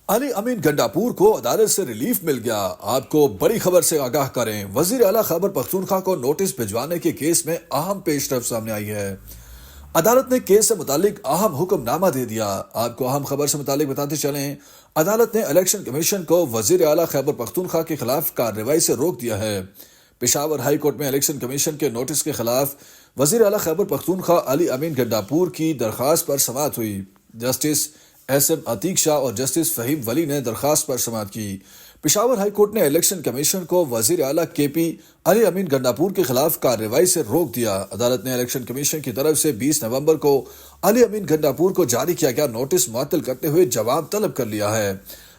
علی امین گنڈاپور کو عدالت سے ریلیف مل گیا۔ آپ کو بڑی خبر سے آگاہ کریں، وزیر اعلیٰ خیبر پختونخوا کو نوٹس بھجوانے کے کیس میں اہم پیش رفت سامنے آئی ہے۔ عدالت نے کیس سے متعلق اہم حکم نامہ دے دیا۔ آپ کو اہم خبر سے متعلق بتاتے چلیں، عدالت نے الیکشن کمیشن کو وزیر اعلیٰ خیبر پختونخوا کے خلاف کارروائی سے روک دیا ہے۔ پشاور ہائی کورٹ میں الیکشن کمیشن کے نوٹس کے خلاف وزیر اعلیٰ خیبر پختونخوا علی امین گنڈاپور کی درخواست پر سماعت ہوئی۔ جسٹس ایس ایم عتیق شاہ اور جسٹس فہیم ولی نے درخواست پر سماعت کی۔ پشاور ہائی کورٹ نے الیکشن کمیشن کو وزیر اعلیٰ کے پی علی امین گنڈاپور کے خلاف کارروائی سے روک دیا۔ عدالت نے الیکشن کمیشن کی طرف سے 20 نومبر کو علی امین گنڈاپور کو جاری کیا گیا نوٹس معطل کرتے ہوئے جواب طلب کر لیا ہے۔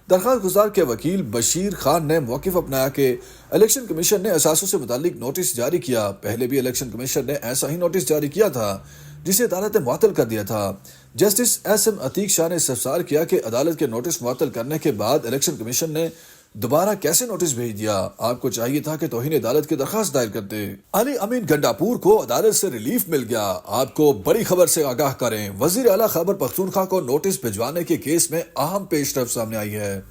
درخواست گزار کے وکیل بشیر خان نے موقف اپنایا کہ الیکشن کمیشن نے اثاثوں سے متعلق نوٹس جاری کیا۔ پہلے بھی الیکشن کمیشن نے ایسا ہی نوٹس جاری کیا تھا جسے عدالت نے معطل کر دیا تھا۔ جسٹس ایس ایم عتیق شاہ نے استفسار کیا کہ عدالت کے نوٹس معطل کرنے کے بعد الیکشن کمیشن نے دوبارہ کیسے نوٹس بھیج دیا؟ آپ کو چاہیے تھا کہ توہین عدالت کی درخواست دائر کرتے۔ علی امین گنڈاپور کو عدالت سے ریلیف مل گیا۔ آپ کو بڑی خبر سے آگاہ کریں، وزیر اعلیٰ خیبر پختونخوا کو نوٹس بھجوانے کے کیس میں اہم پیش رفت سامنے آئی ہے۔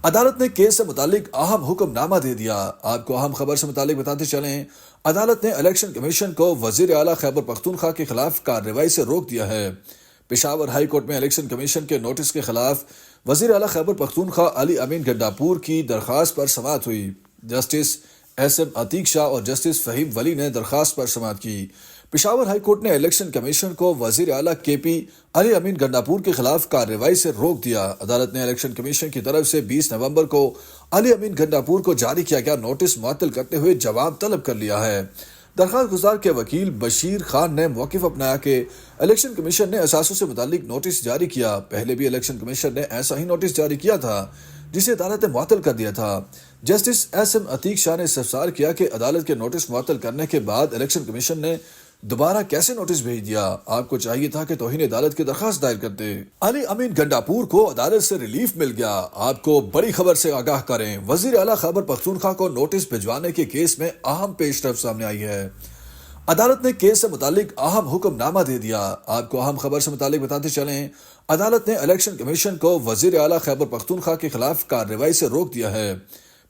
عدالت نے کیس سے متعلق اہم حکم نامہ دے دیا۔ آپ کو اہم خبر سے متعلق بتاتے چلیں، عدالت نے الیکشن کمیشن کو وزیر اعلیٰ خیبر پختونخوا کے خلاف کارروائی سے روک دیا ہے۔ پشاور ہائی کورٹ میں الیکشن کمیشن کے نوٹس کے خلاف وزیر اعلیٰ خیبر پختونخوا علی امین گنڈاپور کی درخواست پر سماعت ہوئی۔ جسٹس ایس ایم عتیق شاہ اور جسٹس فہیم ولی نے درخواست پر سماعت کی۔ پشاور ہائی کورٹ نے الیکشن کمیشن کو وزیر اعلیٰ کے پی علی امین گنڈاپور کے خلاف کارروائی سے روک دیا۔ عدالت نے الیکشن کمیشن کی طرف سے 20 نومبر کو علی امین گنڈاپور کو جاری کیا گیا نوٹس معطل کرتے ہوئے جواب طلب کر لیا ہے۔ درخواست گزار کے وکیل بشیر خان نے موقف اپنایا کہ الیکشن کمیشن نے اثاثوں سے متعلق نوٹس جاری کیا۔ پہلے بھی الیکشن کمیشن نے ایسا ہی نوٹس جاری کیا تھا جسے عدالت نے معطل کر دیا تھا۔ جسٹس ایس ایم عتیق شاہ نے استفسار کیا کہ عدالت کے نوٹس معطل کرنے کے بعد الیکشن کمیشن نے دوبارہ کیسے نوٹس بھیج دیا؟ آپ کو چاہیے تھا کہ توہین عدالت کی درخواست دائر کرتے۔ علی امین گنڈاپور کو عدالت سے ریلیف مل گیا۔ آپ کو بڑی خبر سے آگاہ کریں، وزیر اعلیٰ خیبر پختونخوا کو نوٹس بھجوانے کے کیس میں اہم پیش رفت سامنے آئی ہے۔ عدالت نے کیس سے متعلق اہم حکم نامہ دے دیا۔ آپ کو اہم خبر سے متعلق بتاتے چلیں، عدالت نے الیکشن کمیشن کو وزیر اعلیٰ خیبر پختونخوا کے خلاف کارروائی سے روک دیا ہے۔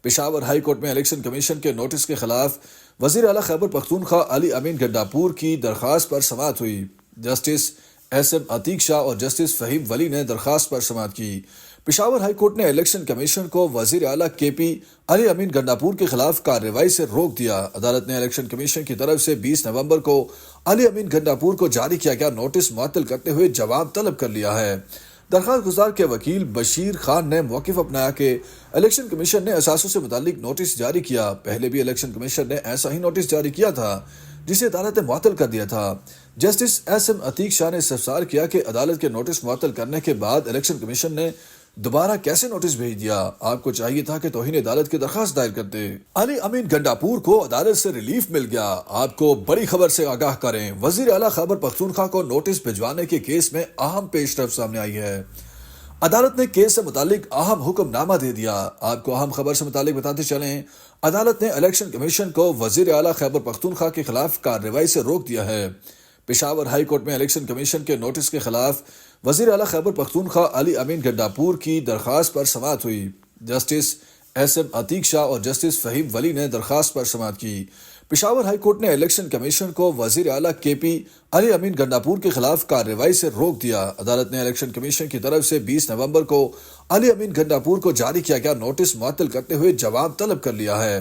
پشاور ہائی کورٹ میں الیکشن کمیشن کے نوٹس کے خلاف وزیر اعلیٰ خیبر پختونخوا علی امین گنڈاپور کی درخواست پر سماعت ہوئی۔ جسٹس ایس ایم عتیق شاہ اور جسٹس فہیم ولی نے درخواست پر سماعت کی۔ پشاور ہائی کورٹ نے الیکشن کمیشن کو وزیر اعلیٰ کے پی علی امین گنڈاپور کے خلاف کارروائی سے روک دیا۔ عدالت نے الیکشن کمیشن کی طرف سے 20 نومبر کو علی امین گنڈاپور کو جاری کیا گیا نوٹس معطل کرتے ہوئے جواب طلب کر لیا ہے۔ درخواست گزار کے وکیل بشیر خان نے موقف اپنایا کہ الیکشن کمیشن نے اثاثوں سے متعلق نوٹس جاری کیا۔ پہلے بھی الیکشن کمیشن نے ایسا ہی نوٹس جاری کیا تھا جسے عدالت نے معطل کر دیا تھا۔ جسٹس ایس ایم عتیق شاہ نے استفسار کیا کہ عدالت کے نوٹس معطل کرنے کے بعد الیکشن کمیشن نے دوبارہ کیسے نوٹس بھیج دیا؟ آپ کو چاہیے تھا کہ توہین عدالت کی درخواست دائر کرتے۔ علی امین گنڈاپور کو عدالت سے ریلیف مل گیا۔ آپ کو بڑی خبر سے آگاہ کریں، وزیر اعلیٰ خیبر پختونخوا کو نوٹس بھجوانے کے کیس میں اہم پیش رفت سامنے آئی ہے۔ عدالت نے کیس سے متعلق اہم حکم نامہ دے دیا۔ آپ کو اہم خبر سے متعلق بتاتے چلیں، عدالت نے الیکشن کمیشن کو وزیر اعلیٰ خیبر پختونخوا کے خلاف کارروائی سے روک دیا ہے۔ پشاور ہائی کورٹ میں الیکشن کمیشن کے نوٹس کے خلاف وزیر اعلیٰ خیبر پختونخوا علی امین گنڈاپور کی درخواست پر سماعت ہوئی۔ جسٹس ایس ایم عتیق شاہ اور جسٹس فہیم ولی نے درخواست پر سماعت کی۔ پشاور ہائی کورٹ نے الیکشن کمیشن کو وزیر اعلیٰ کے پی علی امین گنڈاپور کے خلاف کارروائی سے روک دیا۔ عدالت نے الیکشن کمیشن کی طرف سے 20 نومبر کو علی امین گنڈاپور کو جاری کیا گیا نوٹس معطل کرتے ہوئے جواب طلب کر لیا ہے۔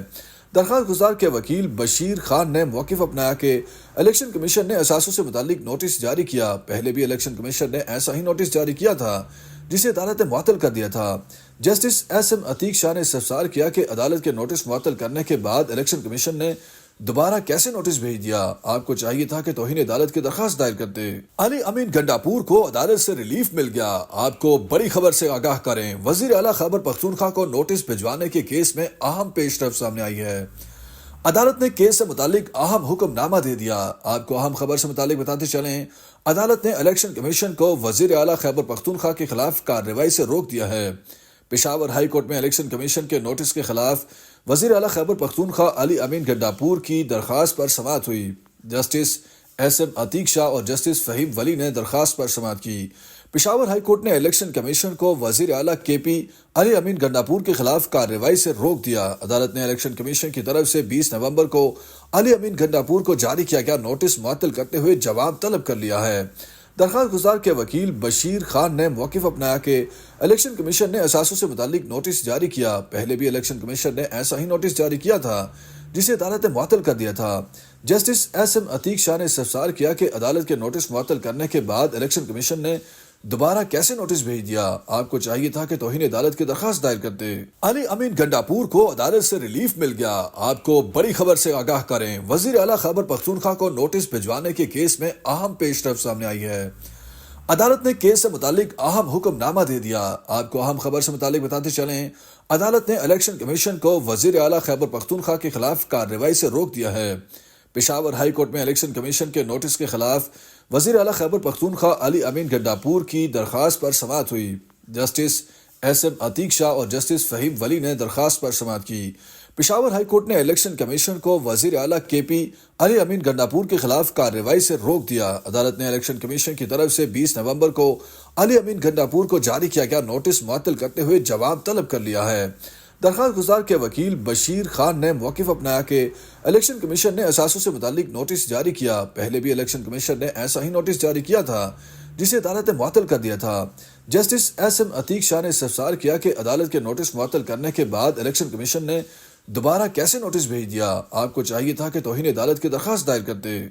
درخواست گزار کے وکیل بشیر خان نے موقف اپنایا کہ الیکشن کمیشن نے اثاثوں سے متعلق نوٹس جاری کیا۔ پہلے بھی الیکشن کمیشن نے ایسا ہی نوٹس جاری کیا تھا جسے عدالت نے معطل کر دیا تھا۔ جسٹس ایس ایم عتیق شاہ نے استفسار کیا کہ عدالت کے نوٹس معطل کرنے کے بعد الیکشن کمیشن نے دوبارہ کیسے نوٹس بھیج دیا؟ آپ کو چاہیے تھا کہ توہین عدالت کی درخواست دائر کرتے۔ علی امین گنڈاپور کو عدالت سے ریلیف مل گیا۔ آپ کو بڑی خبر سے آگاہ کریں، وزیر اعلیٰ خیبر پختونخوا کو نوٹس بھجوانے کے کیس میں اہم پیش رفت سامنے آئی ہے۔ عدالت نے کیس سے متعلق اہم حکم نامہ دے دیا۔ آپ کو اہم خبر سے متعلق بتاتے چلیں، عدالت نے الیکشن کمیشن کو وزیر اعلیٰ خیبر پختونخوا کے خلاف کارروائی سے روک دیا ہے۔ پشاور ہائی کورٹ میں الیکشن کمیشن کے نوٹس کے خلاف وزیر اعلیٰ خیبر پختونخوا علی امین گنڈاپور کی درخواست پر سماعت ہوئی۔ جسٹس ایس ایم عتیق شاہ اور جسٹس فہیم ولی نے درخواست پر سماعت کی۔ پشاور ہائی کورٹ نے الیکشن کمیشن کو وزیر اعلیٰ کے پی علی امین گنڈاپور کے خلاف کارروائی سے روک دیا۔ عدالت نے الیکشن کمیشن کی طرف سے 20 نومبر کو علی امین گنڈاپور کو جاری کیا گیا نوٹس معطل کرتے ہوئے جواب طلب کر لیا ہے۔ درخواست گزار کے وکیل بشیر خان نے موقف اپنایا کہ الیکشن کمیشن نے اثاثوں سے متعلق نوٹس جاری کیا۔ پہلے بھی الیکشن کمیشن نے ایسا ہی نوٹس جاری کیا تھا جسے عدالت نے معطل کر دیا تھا۔ جسٹس ایس ایم عتیق شاہ نے استفسار کیا کہ عدالت کے نوٹس معطل کرنے کے بعد الیکشن کمیشن نے دوبارہ کیسے نوٹس بھیج دیا؟ آپ کو چاہیے تھا کہ توہین عدالت کی درخواست دائر کرتے۔ علی امین گنڈاپور کو عدالت سے ریلیف مل گیا، آپ کو بڑی خبر سے آگاہ کریں۔ وزیر اعلیٰ خیبر پختونخوا کو نوٹس بھجوانے کے کیس میں اہم پیش رفت سامنے آئی ہے۔ عدالت نے کیس سے متعلق اہم حکم نامہ دے دیا۔ آپ کو اہم خبر سے متعلق بتاتے چلیں، عدالت نے الیکشن کمیشن کو وزیر اعلیٰ خیبر پختونخوا کے خلاف کارروائی سے روک دیا ہے۔ پشاور ہائی کورٹ میں الیکشن کمیشن کے نوٹس کے خلاف وزیر اعلیٰ خیبر پختونخوا علی امین گنڈاپور کی درخواست پر سماعت ہوئی۔ جسٹس ایس ایم عتیق شاہ اور جسٹس فہیم ولی نے درخواست پر سماعت کی۔ پشاور ہائی کورٹ نے الیکشن کمیشن کو وزیر اعلیٰ کے پی علی امین گنڈاپور کے خلاف کارروائی سے روک دیا۔ عدالت نے الیکشن کمیشن کی طرف سے 20 نومبر کو علی امین گنڈاپور کو جاری کیا گیا نوٹس معطل کرتے ہوئے جواب طلب کر لیا ہے۔ درخواست گزار کے وکیل بشیر خان نے موقف اپنایا کہ الیکشن کمیشن نے اثاثوں سے متعلق نوٹس جاری کیا۔ پہلے بھی الیکشن کمیشن نے ایسا ہی نوٹس جاری کیا تھا جسے عدالت نے معطل کر دیا تھا۔ جسٹس ایس ایم عتیق شاہ نے استفسار کیا کہ عدالت کے نوٹس معطل کرنے کے بعد الیکشن کمیشن نے دوبارہ کیسے نوٹس بھیج دیا؟ آپ کو چاہیے تھا کہ توہین عدالت کی درخواست دائر کرتے۔